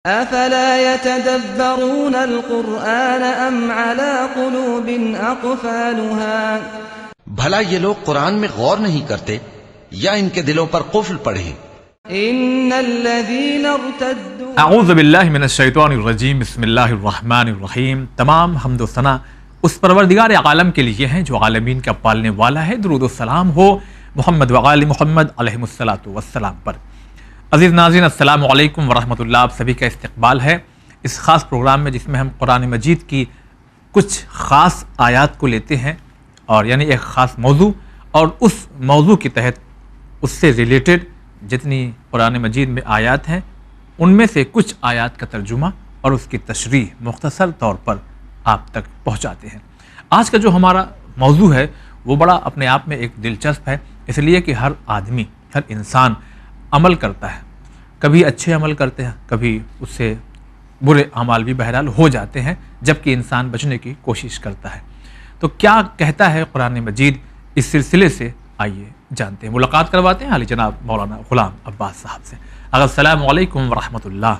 अफला यतदब्बरून अल-कुरआन अम अला कुलूबिन अक़फ़ालुहा। भला ये लोग कुरान में गौर नहीं करते या इनके दिलों पर कुफ्र पड़े हैं। इन्नल्लज़ीना इर्तद्दू। अऊज़ु बिल्लाहि मिनश शैतानिर रजीम, बिस्मिल्लाहिर रहमानिर रहीम। तमाम हम्द व सना उस परवरदिगार आलम के लिए हैं जो आलमीन का पालने वाला है। दुरूद व सलाम हो मोहम्मद व आले मोहम्मद अलैहिमुस्सलातु वस्सलाम पर। अज़ीज़ नाज़रीन, अस्सलामु अलैकुम व रहमतुल्लाह। आप सभी का इस्तकबाल है इस ख़ास प्रोग्राम में जिसमें हम कुरान मजीद की कुछ ख़ास आयात को लेते हैं और यानी एक ख़ास मौजू, और उस मौजू के तहत उससे रिलेटेड जितनी कुरान मजीद में आयात हैं उनमें से कुछ आयात का तर्जुमा और उसकी तशरीह मुख्तसर तौर पर आप तक पहुँचाते हैं। आज का जो हमारा मौजू है वो बड़ा अपने आप में एक दिलचस्प है, इसलिए कि हर आदमी, हर इंसान अमल करता है। कभी अच्छे अमल करते हैं, कभी उससे बुरे अमाल भी बहरहाल हो जाते हैं, जबकि इंसान बचने की कोशिश करता है। तो क्या कहता है कुरान मजीद इस सिलसिले से, आइए जानते हैं। मुलाकात करवाते हैं हाली जनाब मौलाना ग़ुलाम अब्बास साहब से। अस्सलामु अलैकुम व रहमतुल्लाह।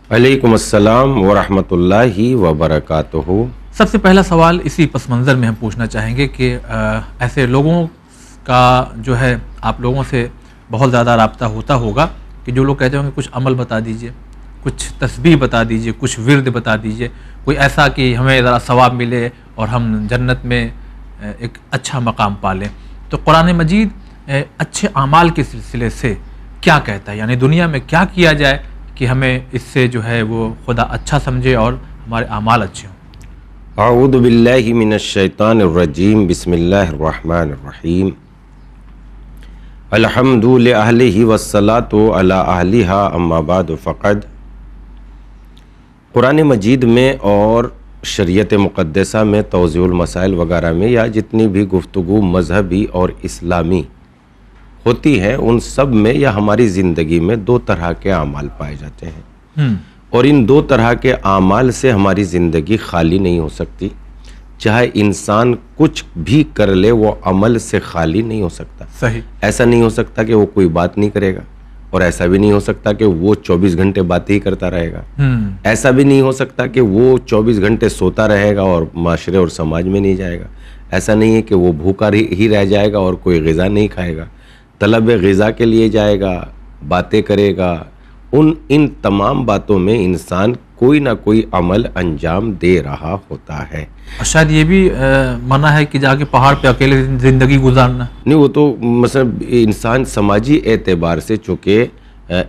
वालेकुम अस्सलाम व रहमतुल्लाहि व बरकातुहू। सबसे पहला सवाल इसी पस मंज़र में हम पूछना चाहेंगे कि ऐसे लोगों का जो है, आप लोगों से बहुत ज़्यादा राब्ता होता होगा कि जो लोग कहते होंगे कुछ अमल बता दीजिए, कुछ तस्बीह बता दीजिए, कुछ विर्द बता दीजिए, कोई ऐसा कि हमें ज़रा सवाब मिले और हम जन्नत में एक अच्छा मकाम पा लें। तो कुरान मजीद अच्छे आमाल के सिलसिले से क्या कहता है, यानी दुनिया में क्या किया जाए कि हमें इससे जो है वो खुदा अच्छा समझे और हमारे आमाल अच्छे हों। अऊज़ु बिल्लाहि मिनश शैतानिर रजीम, बिस्मिल्लाहिर रहमानिर रहीम। अल्हम्दु लिअहलिही वस्सलातु अला अहलिहा अम्मा बाद फ़क़द। कुरान मजीद में और शरीयत मुक़द्दसा में तौज़ीउल मसाइल वगैरह में या जितनी भी गुफ्तगू मज़हबी और इस्लामी होती है उन सब में या हमारी ज़िंदगी में दो तरह के आमाल पाए जाते हैं, और इन दो तरह के आमाल से हमारी ज़िंदगी खाली नहीं हो सकती। चाहे इंसान कुछ भी कर ले वो अमल से खाली नहीं हो सकता। सही। ऐसा नहीं हो सकता कि वो कोई बात नहीं करेगा, और ऐसा भी नहीं हो सकता कि वो 24 घंटे बात ही करता रहेगा। ऐसा भी नहीं हो सकता कि वो 24 घंटे सोता रहेगा और माशरे और समाज में नहीं जाएगा। ऐसा नहीं है कि वो भूखा ही रह जाएगा और कोई ग़िज़ा नहीं खाएगा, तलब ग़िज़ा के लिए जाएगा, बातें करेगा। इन तमाम बातों में इंसान कोई ना कोई अमल अंजाम दे रहा होता है। और शायद ये भी मना है कि जाके पहाड़ पे अकेले ज़िंदगी गुजारना। नहीं, वो तो मतलब इंसान समाजी एतबार से चूँकि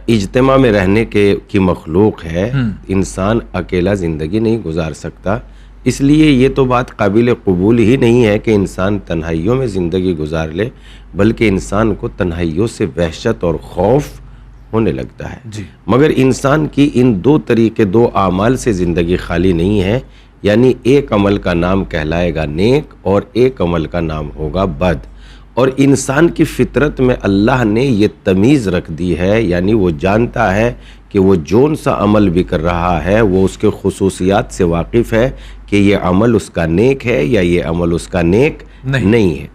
इज्तिमा में रहने की मखलूक है, इंसान अकेला ज़िंदगी नहीं गुजार सकता। इसलिए ये तो बात काबिल कबूल ही नहीं है कि इंसान तन्हाइयों में ज़िंदगी गुजार ले, बल्कि इंसान को तन्हाइयों से वहशत और खौफ होने लगता है जी। मगर इंसान की इन दो तरीके, दो आमाल से ज़िंदगी खाली नहीं है। यानी एक अमल का नाम कहलाएगा नेक और एक अमल का नाम होगा बद। और इंसान की फितरत में अल्लाह ने ये तमीज़ रख दी है, यानी वो जानता है कि वो जौन सा अमल भी कर रहा है वो उसके खुसूसियात से वाकिफ़ है कि ये अमल उसका नेक है या ये अमल उसका नेक नहीं है।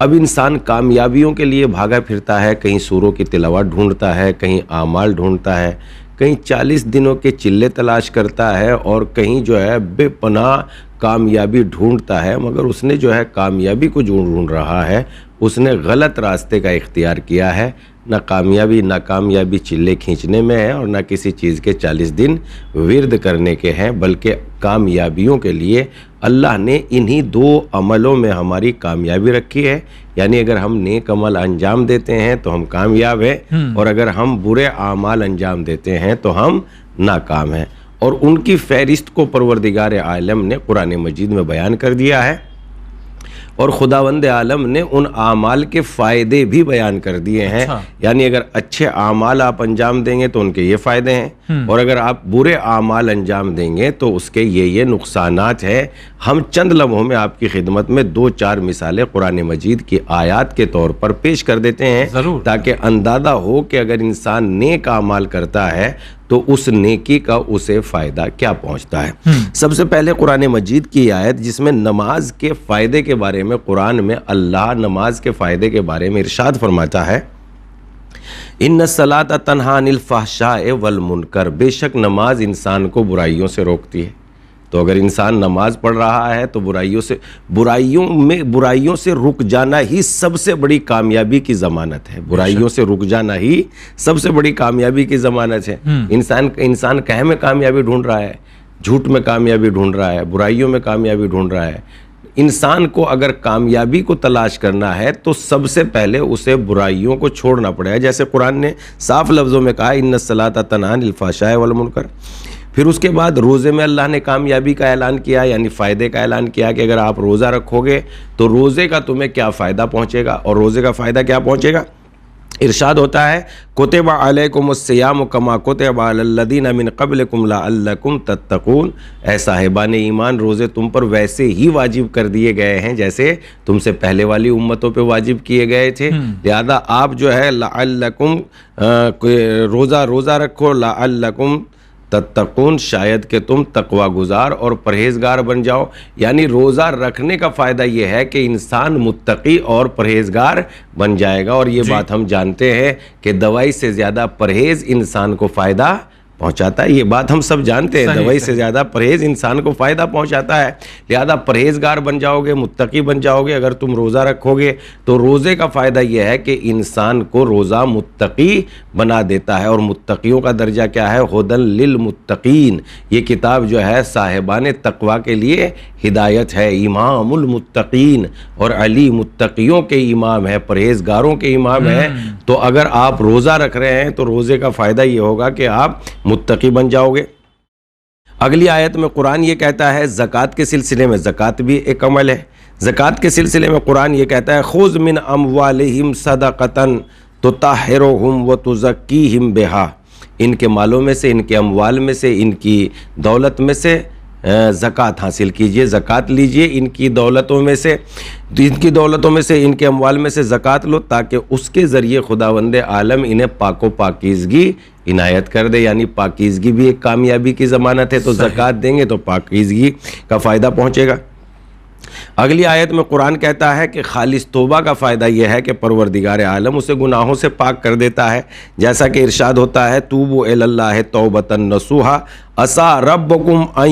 अब इंसान कामयाबियों के लिए भागा फिरता है, कहीं सूरों की तिलावत ढूंढता है, कहीं आमाल ढूंढता है, कहीं 40 दिनों के चिल्ले तलाश करता है, और कहीं जो है बेपनाह कामयाबी ढूंढता है। मगर उसने जो है कामयाबी को ढूंढ रहा है, उसने गलत रास्ते का इख्तियार किया है। ना कामयाबी चिल्ले खींचने में है और ना किसी चीज़ के 40 दिन विर्द करने के हैं, बल्कि कामयाबियों के लिए अल्लाह ने इन्हीं दो अमलों में हमारी कामयाबी रखी है। यानी अगर हम नेक अमल अंजाम देते हैं तो हम कामयाब हैं, और अगर हम बुरे आमाल अंजाम देते हैं तो हम नाकाम हैं। और उनकी फहरिस्त को परवरदिगार आलम ने कुरान मजीद में बयान कर दिया है, और खुदावंद आलम ने उन आमाल के फ़ायदे भी बयान कर दिए हैं। अच्छा। यानी अगर अच्छे आमाल आप अंजाम देंगे तो उनके ये फ़ायदे हैं, और अगर आप बुरे आमाल अंजाम देंगे तो उसके ये नुकसानात हैं। हम चंद लम्हों में आपकी खिदमत में 2-4 मिसालें कुरान मजीद की आयात के तौर पर पेश कर देते हैं, ताकि अंदाज़ा हो कि अगर इंसान नेक आमाल करता है तो उस नेकी का उसे फ़ायदा क्या पहुंचता है। सबसे पहले कुरान मजीद की आयत जिसमें नमाज के फ़ायदे के बारे में, कुरान में अल्लाह नमाज के फ़ायदे के बारे में इरशाद फरमाता है, इन्न सलात तन्हा अनिल फहशाए वल मुनकर, बेशक नमाज इंसान को बुराइयों से रोकती है। तो अगर इंसान नमाज पढ़ रहा है तो बुराइयों से रुक जाना ही सबसे बड़ी कामयाबी की ज़मानत है। बुराइयों से रुक जाना ही सबसे बड़ी कामयाबी की ज़मानत है। इंसान कहे में कामयाबी ढूंढ रहा है, झूठ में कामयाबी ढूंढ रहा है, बुराइयों में कामयाबी ढूंढ रहा है। इंसान को अगर कामयाबी को तलाश करना है तो सबसे पहले उसे बुराइयों को छोड़ना पड़ेगा। जैसे कुरान ने साफ लफ्ज़ों में कहा, इन्न सलाता तन्हा अनिल फहशाए वल मुनकर। फिर उसके बाद रोज़े में अल्लाह ने कामयाबी का ऐलान किया, यानी फ़ायदे का ऐलान किया कि अगर आप रोज़ा रखोगे तो रोज़े का तुम्हें क्या फ़ायदा पहुँचेगा। और रोज़े का फ़ायदा क्या पहुँचेगा? इरशाद होता है, कुतिबा अलैकुमुस्सियामु कमा कुतिबा अलल्लज़ीना मिन क़ब्लिकुम लअल्लकुम तत्तक़ून। ऐ साहिबान ईमान, रोज़े तुम पर वैसे ही वाजिब कर दिए गए हैं जैसे तुमसे पहले वाली उम्मतों पे वाजिब किए गए थे। लिहाजा आप जो है लअल्लकुम रोज़ा रखो, लअल्लकुम तत्तक़ून, शायद कि तुम तकवा गुजार और परहेज़गार बन जाओ। यानी रोज़ा रखने का फ़ायदा यह है कि इंसान मुत्तकी और परहेज़गार बन जाएगा। और ये बात हम जानते हैं कि दवाई से ज़्यादा परहेज़ इंसान को फ़ायदा पहुंचाता है। ये बात हम सब जानते हैं, दवाई से ज़्यादा परहेज़ इंसान को फ़ायदा पहुंचाता है। लिहाजा परहेज़गार बन जाओगे, मुत्तकी बन जाओगे अगर तुम रोज़ा रखोगे। तो रोज़े का फ़ायदा यह है कि इंसान को रोज़ा मुत्तकी बना देता है। और मुत्तकियों का दर्जा क्या है? हुदल लिल मुत्तकीन। ये किताब जो है साहिबान तकवा के लिए हिदायत है। इमामुल मुत्तकीन, और अली मुत्तकियों के इमाम है, परहेज़गारों के इमाम है। तो अगर आप रोज़ा रख रहे हैं तो रोज़े का फ़ायदा ये होगा कि आप मुत्तकी बन जाओगे। अगली आयत में कुरान ये कहता है ज़कात के सिलसिले में, ज़कात भी एक अमल है। ज़कात के सिलसिले में कुरान ये कहता है, खुज़ मिन अम्वालिहिम सदक़तन तुताहिरुहुम व तुज़क्कीहिम बिहा। इनके मालों में से, इनके अम्वाल में से, इनकी दौलत में से ज़कात हासिल कीजिए, ज़कात लीजिए इनकी दौलतों में से, इनके अम्वाल में से ज़कात लो, ताकि उसके ज़रिए खुदावंद आलम इन्हें पाको पाकीज़गी इनायत कर दे। यानी पाकीज़गी भी एक कामयाबी की ज़मानत है। तो ज़कात देंगे तो पाकीज़गी का फ़ायदा पहुँचेगा। अगली आयत में कुरान कहता है कि खालिस तौबा का फ़ायदा यह है कि परवरदिगार आलम उसे गुनाहों से पाक कर देता है। जैसा कि इरशाद होता है, तूबू इलल्लाहि तौबतन नसूहा असा रब्बकुम अन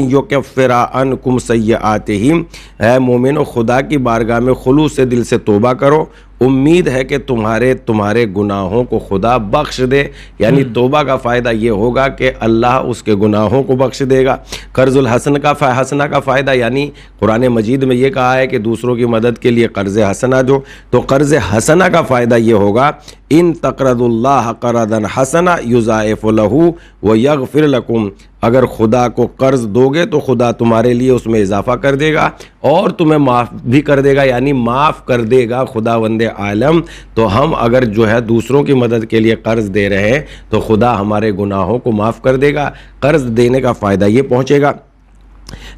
युकफ्फिरा अन्कुम सय्यआतिहिम। ऐ मोमिनो, खुदा की बारगाह में खुलूस से दिल से तौबा करो, उम्मीद है कि तुम्हारे गुनाहों को खुदा बख्श दे। यानी तौबा का फ़ायदा ये होगा कि अल्लाह उसके गुनाहों को बख्श देगा। कर्ज़ुल हसना का फ़ायदा, यानी कुरान मजीद में ये कहा है कि दूसरों की मदद के लिए कर्ज़ हसना दो। तो कर्ज़ हसना का फ़ायदा ये होगा, इन तक़रदुल्लाह क़रदन हसना युज़ाइफ़ु लहू व यग़फ़िर लकुम। अगर खुदा को कर्ज़ दोगे तो खुदा तुम्हारे लिए उसमें इजाफ़ा कर देगा और तुम्हें माफ़ भी कर देगा, यानी माफ़ कर देगा खुदावंद आलम। तो हम अगर जो है दूसरों की मदद के लिए कर्ज़ दे रहे हैं तो खुदा हमारे गुनाहों को माफ़ कर देगा। कर्ज़ देने का फ़ायदा ये पहुँचेगा।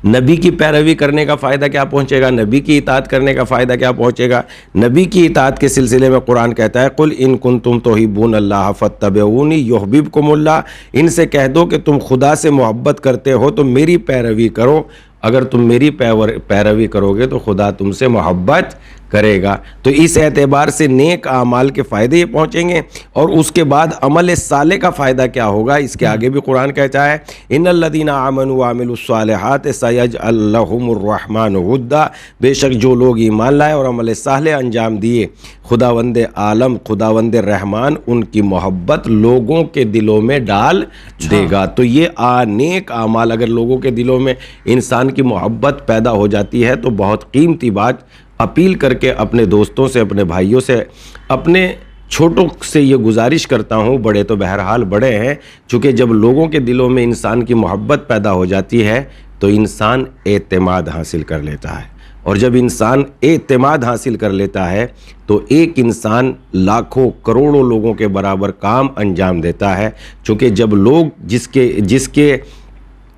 नबी की पैरवी करने का फ़ायदा क्या पहुँचेगा? नबी की इताअत करने का फ़ायदा क्या पहुँचेगा? नबी की इताअत के सिलसिले में कुरान कहता है, कुल इन कुंतुम तुहिब्बून अल्लाह फत्तबिऊनी युहब्बिबकुमुल्लाह। इनसे कह दो कि तुम खुदा से मोहब्बत करते हो तो मेरी पैरवी करो। अगर तुम मेरी पैरवी करोगे तो खुदा तुमसे मोहब्बत करेगा। तो इस एतबार से नेक आमाल के फ़ायदे ये पहुँचेंगे। और उसके बाद अमल साले का फ़ायदा क्या होगा? इसके आगे भी कुरान कहता है, इन्नल्लज़ीना आमनू व अमिलुस्सालिहात सयजअल लहुमुर्रहमानु वुद्दा। बेशक जो लोग ईमान लाए और अमल साले अंजाम दिए, खुदावंद आलम, खुदावंद रहमान उनकी मोहब्बत लोगों के दिलों में डाल देगा। तो ये नेक आमाल अगर लोगों के दिलों में इंसान की मोहब्बत पैदा हो जाती है तो बहुत कीमती बात। अपील करके अपने दोस्तों से, अपने भाइयों से, अपने छोटों से ये गुजारिश करता हूँ, बड़े तो बहरहाल बड़े हैं, चूँकि जब लोगों के दिलों में इंसान की मोहब्बत पैदा हो जाती है तो इंसान एतमाद हासिल कर लेता है। और जब इंसान एतमाद हासिल कर लेता है तो एक इंसान लाखों करोड़ों लोगों के बराबर काम अंजाम देता है। चूँकि जब लोग जिसके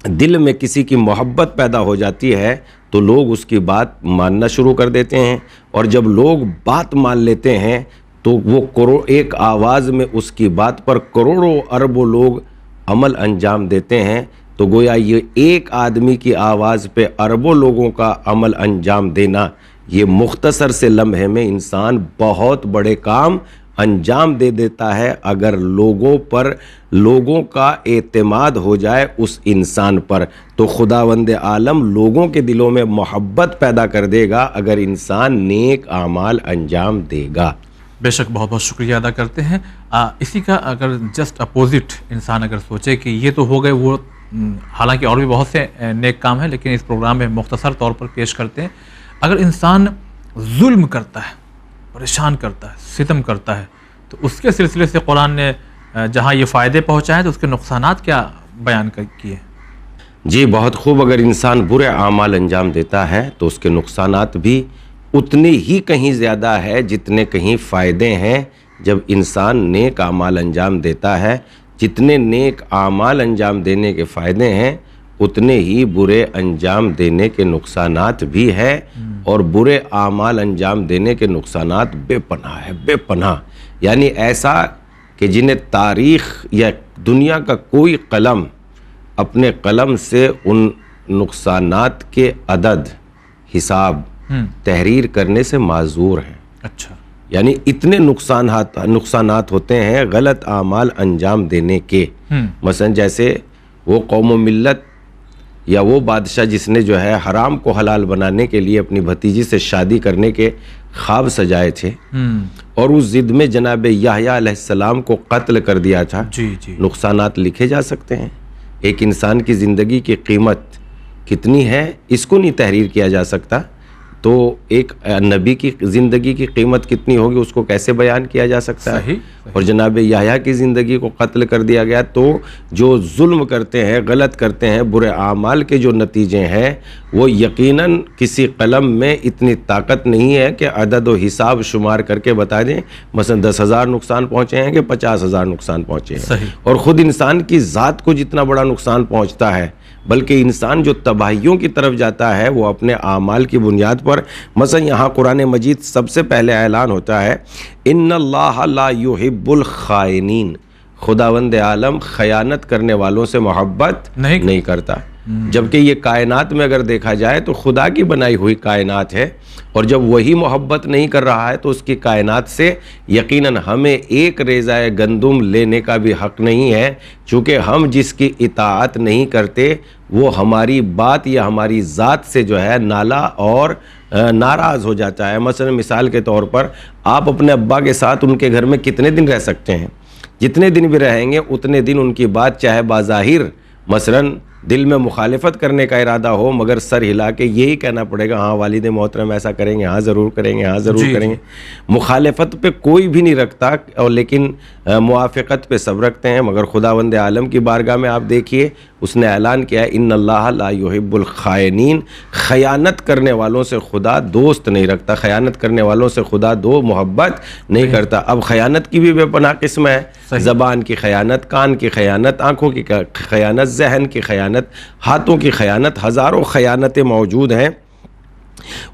दिल में किसी की मोहब्बत पैदा हो जाती है तो लोग उसकी बात मानना शुरू कर देते हैं। और जब लोग बात मान लेते हैं तो वो एक आवाज़ में उसकी बात पर करोड़ों अरबों लोग अमल अंजाम देते हैं। तो गोया ये एक आदमी की आवाज़ पे अरबों लोगों का अमल अंजाम देना, ये मुख्तसर से लम्हे में इंसान बहुत बड़े काम अंजाम दे देता है अगर लोगों पर, लोगों का एतमाद हो जाए उस इंसान पर, तो खुदावंद आलम लोगों के दिलों में मोहब्बत पैदा कर देगा अगर इंसान नेक आमाल अंजाम देगा। बेशक बहुत बहुत शुक्रिया अदा करते हैं। इसी का अगर जस्ट अपोजिट इंसान अगर सोचे कि ये तो हो गए वो, हालांकि और भी बहुत से नेक काम हैं लेकिन इस प्रोग्राम में मुख्तसर तौर पर पेश करते हैं, अगर इंसान जुल्म करता है, परेशान करता है, सितम करता है, तो उसके सिलसिले से कुरान ने जहाँ ये फ़ायदे पहुँचाए तो उसके नुकसानात क्या बयान किए? जी बहुत खूब। अगर इंसान बुरे आमाल अंजाम देता है तो उसके नुकसानात भी उतने ही कहीं ज़्यादा है जितने कहीं फ़ायदे हैं। जब इंसान नेक आमाल अंजाम देता है, जितने नेक आमाल अंजाम देने के फ़ायदे हैं उतने ही बुरे अंजाम देने के नुकसानात भी है। और बुरे आमाल अंजाम देने के नुकसानात बेपनाह है, बेपनाह। यानी ऐसा कि जिन्हें तारीख़ या दुनिया का कोई कलम अपने कलम से उन नुकसानात के अदद, हिसाब, तहरीर करने से माजूर हैं। अच्छा, यानी इतने नुकसानात होते हैं गलत आमाल अंजाम देने के। मसलन जैसे वो कौम मिल्लत या वो बादशाह जिसने जो है हराम को हलाल बनाने के लिए अपनी भतीजी से शादी करने के ख्वाब सजाए थे और उस जिद में जनाब याह्या अलैहिस्सलाम को कत्ल कर दिया था। जी। नुकसानात लिखे जा सकते हैं। एक इंसान की ज़िंदगी की कीमत कितनी है इसको नहीं तहरीर किया जा सकता, तो एक नबी की ज़िंदगी की कीमत कितनी होगी उसको कैसे बयान किया जा सकता है। और जनाब याह्या की ज़िंदगी को कत्ल कर दिया गया। तो जो जुल्म करते हैं, गलत करते हैं, बुरे आमाल के जो नतीजे हैं वो यकीनन किसी कलम में इतनी ताकत नहीं है कि अदद व हिसाब शुमार करके बता दें मसलन 10,000 नुकसान पहुँचे हैं कि 50,000 नुकसान पहुँचे हैं। और ख़ुद इंसान की ज़ात को जितना बड़ा नुकसान पहुँचता है, बल्कि इंसान जो तबाहियों की तरफ जाता है वो अपने आमाल की बुनियाद पर। मसलन यहाँ कुरान मजीद सबसे पहले ऐलान होता है इन्नल्लाह ला युहिब्बुल खाइनीन, खुदावंद आलम खयानत करने वालों से मोहब्बत नहीं करता। जबकि ये कायनात में अगर देखा जाए तो खुदा की बनाई हुई कायनात है, और जब वही मोहब्बत नहीं कर रहा है तो उसकी कायनात से यकीनन हमें एक रेज़ाए गंदुम लेने का भी हक़ नहीं है, चूँकि हम जिसकी इताअत नहीं करते वो हमारी बात या हमारी ज़ात से जो है नाला और नाराज़ हो जाता है। मसलन मिसाल के तौर पर आप अपने अब्बा के साथ उनके घर में कितने दिन रह सकते हैं? जितने दिन भी रहेंगे उतने दिन उनकी बात चाहे बाज़ाहिर मसलन दिल में मुखालिफत करने का इरादा हो मगर सर हिला के यही कहना पड़ेगा हाँ वालिद मोहतरम ऐसा करेंगे, हाँ ज़रूर करेंगे, हाँ ज़रूर करेंगे। मुखालिफत पे कोई भी नहीं रखता और लेकिन मुआफ़क़त पे सब रखते हैं। मगर खुदावंद आलम की बारगाह में आप देखिए उसने ऐलान किया इन्नल्लाह ला युहिब्बुल खाइनीन, खयानत करने वालों से खुदा दोस्त नहीं रखता, खयानत करने वालों से खुदा दो मोहब्बत नहीं करता। अब खयानत की भी बेपनाह किस्म है, ज़बान की खयानत, कान की खयानत, आँखों की खयानत, जहन की खयानत, हाथों की खयानत, हज़ारों खयानतें मौजूद हैं।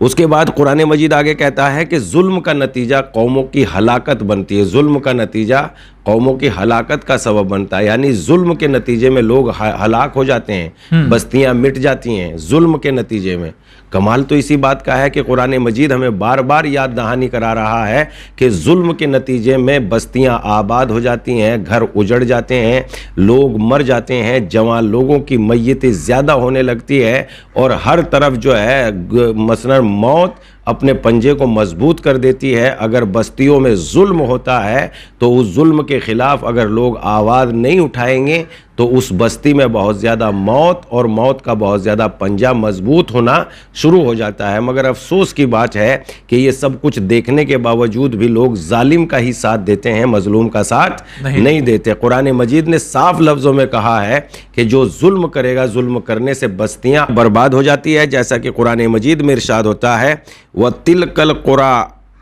उसके बाद कुरान मजीद आगे कहता है कि जुल्म का नतीजा कौमों की हलाकत बनती है, जुल्म का नतीजा कौमों की हलाकत का सबब बनता है। यानी जुल्म के नतीजे में लोग हलाक हो जाते हैं, बस्तियां मिट जाती हैं जुल्म के नतीजे में। कमाल तो इसी बात का है कि कुरान मजीद हमें बार बार याद दहानी करा रहा है कि जुल्म के नतीजे में बस्तियां आबाद हो जाती हैं, घर उजड़ जाते हैं, लोग मर जाते हैं, जवान लोगों की मैयतें ज़्यादा होने लगती है और हर तरफ जो है मसलन मौत अपने पंजे को मजबूत कर देती है। अगर बस्तियों में जुल्म होता है तो उस जुल्म के ख़िलाफ़ अगर लोग आवाज़ नहीं उठाएंगे तो उस बस्ती में बहुत ज़्यादा मौत और मौत का बहुत ज़्यादा पंजा मजबूत होना शुरू हो जाता है। मगर अफसोस की बात है कि ये सब कुछ देखने के बावजूद भी लोग जालिम का ही साथ देते हैं, मजलूम का साथ नहीं देते। कुरान मजीद ने साफ लफ्ज़ों में कहा है कि जो जुल्म करेगा, जुल्म करने से बस्तियाँ बर्बाद हो जाती है। जैसा कि कुरान मजीद में इरशाद होता है व तिलकल कुरा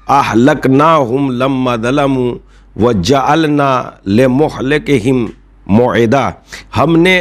अहलकनाहुम लम्मा ज़लमू व जअलना लिमुहलिकिहिम मौइदा, हमने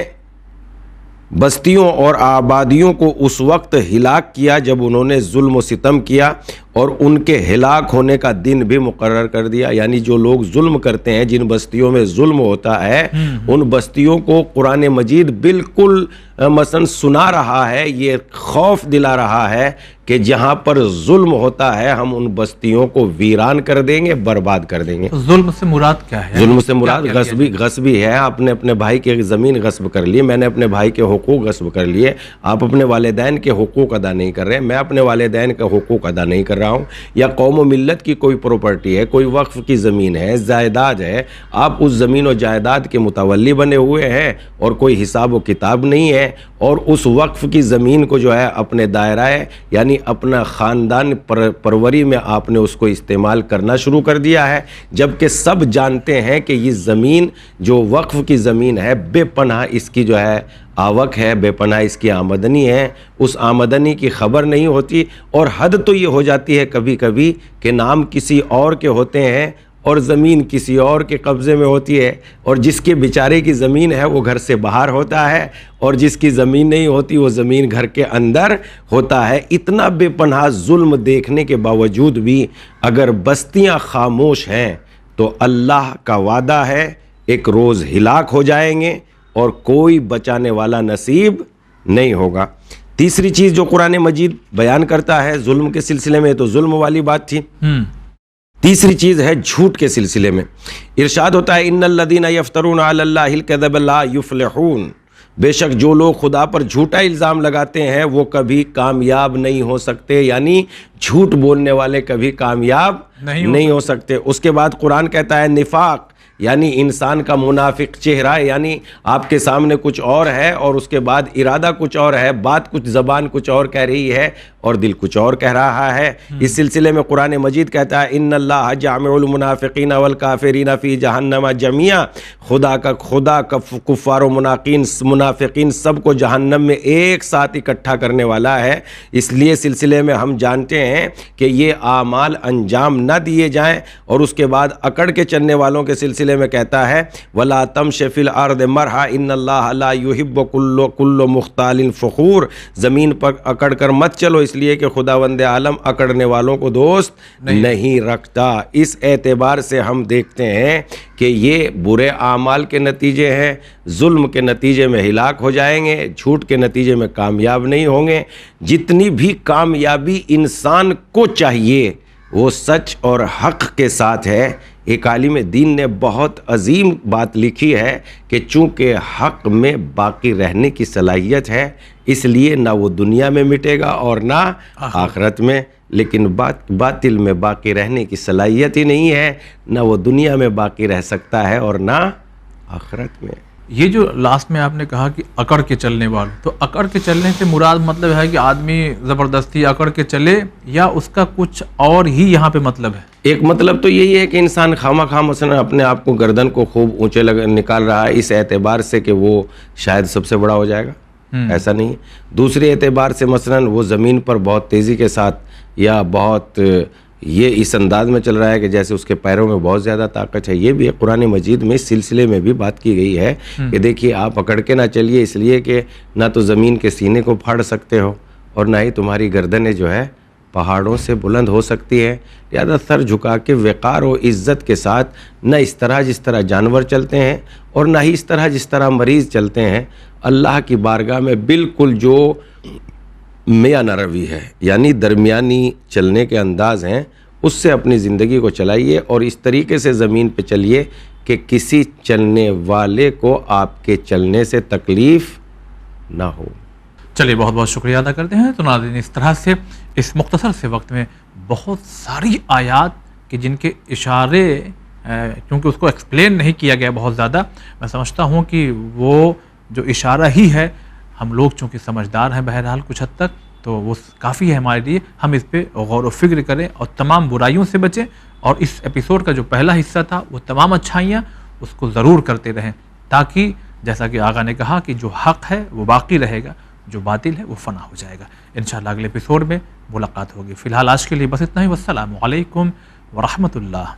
बस्तियों और आबादियों को उस वक्त हिलाक किया जब उन्होंने जुल्म व सितम किया और उनके हिलाक होने का दिन भी मुकर्रर कर दिया। यानी जो लोग जुल्म करते हैं, जिन बस्तियों में जुल्म होता है, उन बस्तियों को कुरान मजीद बिल्कुल मसलन सुना रहा है, ये खौफ दिला रहा है कि जहां पर जुल्म होता है हम उन बस्तियों को वीरान कर देंगे, बर्बाद कर देंगे। तो जुल्म से मुराद क्या है? जुल्म से मुराद गस्बी है। आपने अपने भाई की ज़मीन गस्ब कर ली, मैंने अपने भाई के हुकूक गस्ब कर लिए, आप अपने वालिदैन के हुकूक अदा नहीं कर रहे, मैं अपने वालिदैन का हुकूक अदा नहीं कर रहा हूँ। या कौम और मिल्लत की कोई प्रॉपर्टी है, कोई वक्फ की ज़मीन है, जायदाद है, आप उस ज़मीन और जायदाद के मुतवल्ली बने हुए हैं और कोई हिसाब व किताब नहीं है, और उस वक्फ की ज़मीन को जो है अपने दायरा यानी अपना ख़ानदान परवरी में आपने उसको इस्तेमाल करना शुरू कर दिया है, जबकि सब जानते हैं कि ये ज़मीन जो वक्फ की ज़मीन है बेपनाह इसकी जो है आवक है, बेपनाह इसकी आमदनी है, उस आमदनी की खबर नहीं होती। और हद तो ये हो जाती है कभी कभी कि नाम किसी और के होते हैं और ज़मीन किसी और के कब्ज़े में होती है, और जिसके बेचारे की ज़मीन है वो घर से बाहर होता है, और जिसकी ज़मीन नहीं होती वो ज़मीन घर के अंदर होता है। इतना बेपनाह जुल्म देखने के बावजूद भी अगर बस्तियां खामोश हैं तो अल्लाह का वादा है एक रोज़ हिलाक हो जाएंगे और कोई बचाने वाला नसीब नहीं होगा। तीसरी चीज़ जो कुरान मजीद बयान करता है जुल्म के सिलसिले में, तो जुल्म वाली बात थी। तीसरी चीज़ है झूठ के सिलसिले में। इरशाद होता है इन्नल्लज़ीना यफ्तरून अलल्लाहिल कज़ब ला युफ्लिहून, बेशक जो लोग खुदा पर झूठा इल्ज़ाम लगाते हैं वो कभी कामयाब नहीं हो सकते। यानी झूठ बोलने वाले कभी कामयाब नहीं हो सकते। उसके बाद कुरान कहता है निफाक, यानी इंसान का मुनाफिक चेहरा, यानी आपके सामने कुछ और है और उसके बाद इरादा कुछ और है, बात कुछ, ज़बान कुछ और कह रही है और दिल कुछ और कह रहा है। इस सिलसिले में कुरान मजीद कहता है इन्नल्लाह जामिउल मुनाफिकीन वल काफिरीन फी जहन्नम जमिया, खुदा का कुफ्फार व मुनाफिकीन सबको जहन्नम में एक साथ इकट्ठा करने वाला है। इसलिए सिलसिले में हम जानते हैं कि ये आमाल अंजाम न दिए जाएं। और उसके बाद अकड़ के चलने वालों के सिलसिले में कहता है वला तमशी फिल अर्द मरहा इन्नल्लाह ला युहिब्बु कुल्लु मुख्तालिन फखूर, ज़मीन पर अकड़ कर मत चलो, इसलिए कि खुदावंद आलम अकड़ने वालों को दोस्त नहीं रखता। इस एतबार से हम देखते हैं कि ये बुरे आमाल के नतीजे हैं, जुल्म के नतीजे में हिलाक हो जाएंगे, झूठ के नतीजे में कामयाब नहीं होंगे। जितनी भी कामयाबी इंसान को चाहिए वो सच और हक़ के साथ है। एक आलिम दीन ने बहुत अजीम बात लिखी है कि चूँकि हक़ में बाकी रहने की सलाहियत है इसलिए ना वो दुनिया में मिटेगा और ना आखिरत में, लेकिन बातिल में बाकी रहने की सलाहियत ही नहीं है, ना वो दुनिया में बाकी रह सकता है और ना आखिरत में। ये जो लास्ट में आपने कहा कि अकड़ के चलने वाले, तो अकड़ के चलने से मुराद मतलब है कि आदमी ज़बरदस्ती अकड़ के चले या उसका कुछ और ही यहाँ पे मतलब है? एक मतलब तो यही है कि इंसान खामा मसलन अपने आप को गर्दन को खूब ऊंचे निकाल रहा है इस एतबार से कि वो शायद सबसे बड़ा हो जाएगा, ऐसा नहीं। दूसरे एतबार से मसलन वो ज़मीन पर बहुत तेज़ी के साथ या बहुत ये इस अंदाज में चल रहा है कि जैसे उसके पैरों में बहुत ज़्यादा ताकत है। ये भी कुरान मजीद में इस सिलसिले में भी बात की गई है कि देखिए आप अकड़ के ना चलिए, इसलिए कि ना तो ज़मीन के सीने को फाड़ सकते हो और ना ही तुम्हारी गर्दनें जो है पहाड़ों से बुलंद हो सकती है। ज़्यादा सर झुका के वक़ार और इज़्ज़त के साथ, न इस तरह जिस तरह जानवर चलते हैं और ना ही इस तरह जिस तरह मरीज़ चलते हैं, अल्लाह की बारगाह में बिल्कुल जो मियाना रवी है यानी दरमियानी चलने के अंदाज हैं, उससे अपनी ज़िंदगी को चलाइए और इस तरीके से ज़मीन पे चलिए कि किसी चलने वाले को आपके चलने से तकलीफ़ ना हो। चलिए बहुत बहुत शुक्रिया अदा करते हैं। तो नाज़रीन, इस तरह से इस मुख्तसर से वक्त में बहुत सारी आयात कि जिनके इशारे क्योंकि उसको एक्सप्लेन नहीं किया गया बहुत ज़्यादा, मैं समझता हूँ कि वो जो इशारा ही है, हम लोग चूँकि समझदार हैं बहरहाल कुछ हद तक, तो वो काफ़ी है हमारे लिए। हम इस पे गौर व फिक्र करें और तमाम बुराइयों से बचें, और इस एपिसोड का जो पहला हिस्सा था वो तमाम अच्छाइयाँ उसको ज़रूर करते रहें, ताकि जैसा कि आगा ने कहा कि जो हक़ है वो बाकी रहेगा, जो बातिल है वो फ़ना हो जाएगा। इंशाअल्लाह अगले एपिसोड में मुलाकात होगी। फ़िलहाल आज के लिए बस इतना ही। वस्सलामु अलैकुम व रहमतुल्लाह।